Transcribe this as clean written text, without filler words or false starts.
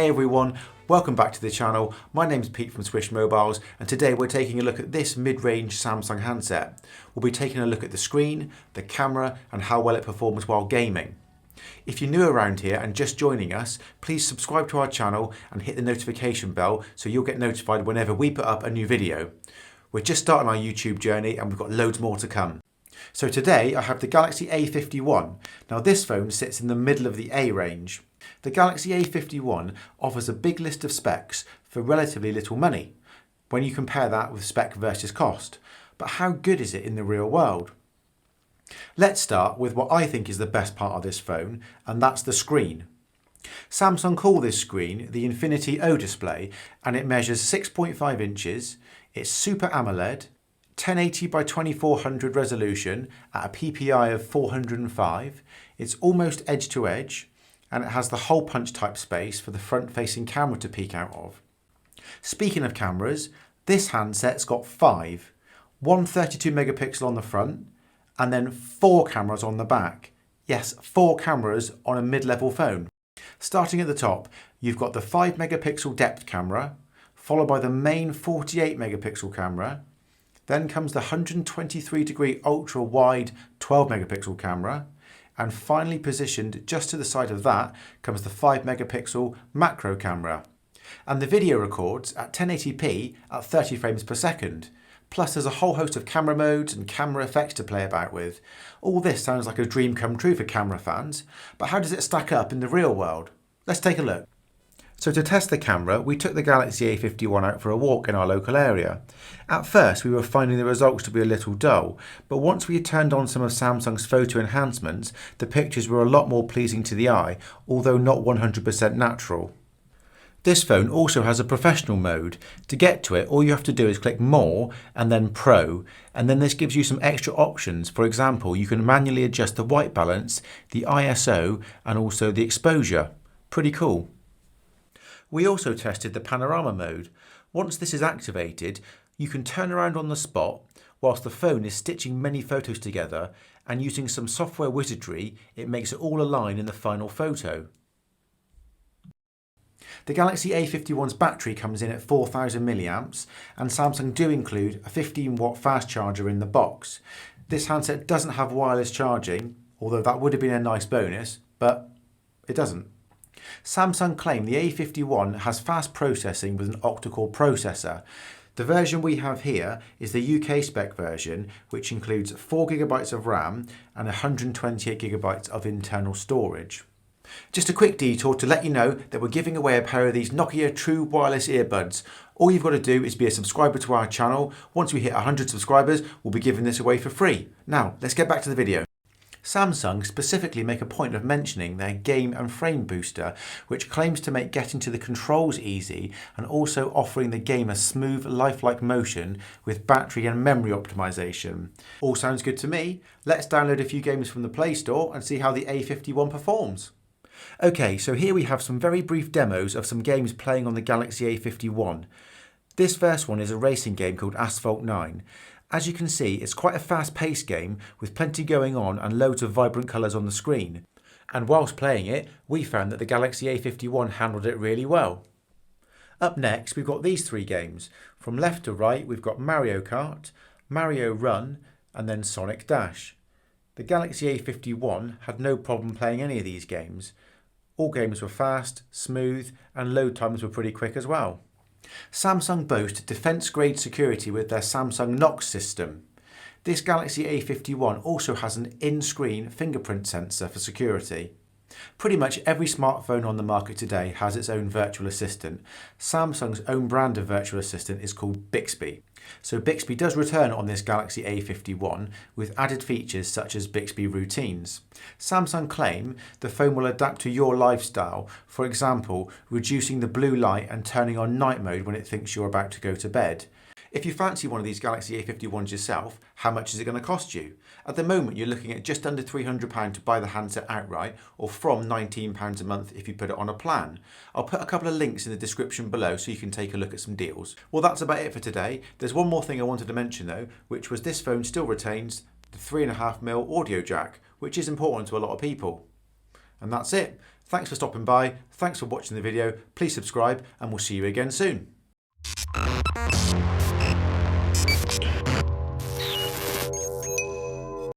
Hey everyone, welcome back to the channel. My name's Pete from Swish Mobiles and today we're taking a look at this mid-range Samsung handset. We'll be taking a look at the screen, the camera and how well it performs while gaming. If you're new around here and just joining us, please subscribe to our channel and hit the notification bell so you'll get notified whenever we put up a new video. We're just starting our YouTube journey and we've got loads more to come. So today I have the Galaxy A51. Now this phone sits in the middle of the A range. The Galaxy A51 offers a big list of specs for relatively little money when you compare that with spec versus cost. But how good is it in the real world? Let's start with what I think is the best part of this phone, and that's the screen. Samsung call this screen the Infinity O display and it measures 6.5 inches, it's Super AMOLED, 1080 by 2400 resolution at a PPI of 405, it's almost edge to edge, and it has the hole punch type space for the front facing camera to peek out of. Speaking of cameras, this handset's got one 32 megapixel on the front and then 4 cameras on the back. Yes, 4 cameras on a mid-level phone. Starting at the top, you've got the 5 megapixel depth camera, followed by the main 48 megapixel camera. Then comes the 123 degree ultra wide 12 megapixel camera. And finally positioned just to the side of that comes the 5 megapixel macro camera. And the video records at 1080p at 30 frames per second. Plus there's a whole host of camera modes and camera effects to play about with. All this sounds like a dream come true for camera fans, but how does it stack up in the real world? Let's take a look. So to test the camera, we took the Galaxy A51 out for a walk in our local area. At first we were finding the results to be a little dull, but once we had turned on some of Samsung's photo enhancements, the pictures were a lot more pleasing to the eye, although not 100% natural. This phone also has a professional mode. To get to it, all you have to do is click More and then Pro, and then this gives you some extra options. For example, you can manually adjust the white balance, the ISO and also the exposure. Pretty cool. We also tested the panorama mode. Once this is activated, you can turn around on the spot whilst the phone is stitching many photos together, and using some software wizardry, it makes it all align in the final photo. The Galaxy A51's battery comes in at 4000 milliamps, and Samsung do include a 15-watt fast charger in the box. This handset doesn't have wireless charging, although that would have been a nice bonus, but it doesn't. Samsung claim the A51 has fast processing with an octa-core processor. The version we have here is the UK spec version, which includes 4GB of RAM and 128GB of internal storage. Just a quick detour to let you know that we're giving away a pair of these Nokia True Wireless earbuds. All you've got to do is be a subscriber to our channel. Once we hit 100 subscribers, we'll be giving this away for free. Now, let's get back to the video. Samsung specifically make a point of mentioning their game and frame booster, which claims to make getting to the controls easy and also offering the game a smooth, lifelike motion with battery and memory optimization. All sounds good to me. Let's download a few games from the Play Store and see how the A51 performs. Okay, so here we have some very brief demos of some games playing on the Galaxy A51. This first one is a racing game called Asphalt 9. As you can see, it's quite a fast-paced game with plenty going on and loads of vibrant colours on the screen. And whilst playing it, we found that the Galaxy A51 handled it really well. Up next, we've got these 3 games. From left to right, we've got Mario Kart, Mario Run, and then Sonic Dash. The Galaxy A51 had no problem playing any of these games. All games were fast, smooth, and load times were pretty quick as well. Samsung boast defence-grade security with their Samsung Knox system. This Galaxy A51 also has an in-screen fingerprint sensor for security. Pretty much every smartphone on the market today has its own virtual assistant. Samsung's own brand of virtual assistant is called Bixby. So Bixby does return on this Galaxy A51 with added features such as Bixby routines. Samsung claim the phone will adapt to your lifestyle, for example, reducing the blue light and turning on night mode when it thinks you're about to go to bed. If you fancy one of these Galaxy A51s yourself, how much is it going to cost you? At the moment you're looking at just under £300 to buy the handset outright, or from £19 a month if you put it on a plan. I'll put a couple of links in the description below so you can take a look at some deals. Well, that's about it for today. There's one more thing I wanted to mention though, which was this phone still retains the 3.5mm audio jack, which is important to a lot of people. And that's it. Thanks for stopping by, thanks for watching the video, please subscribe and we'll see you again soon.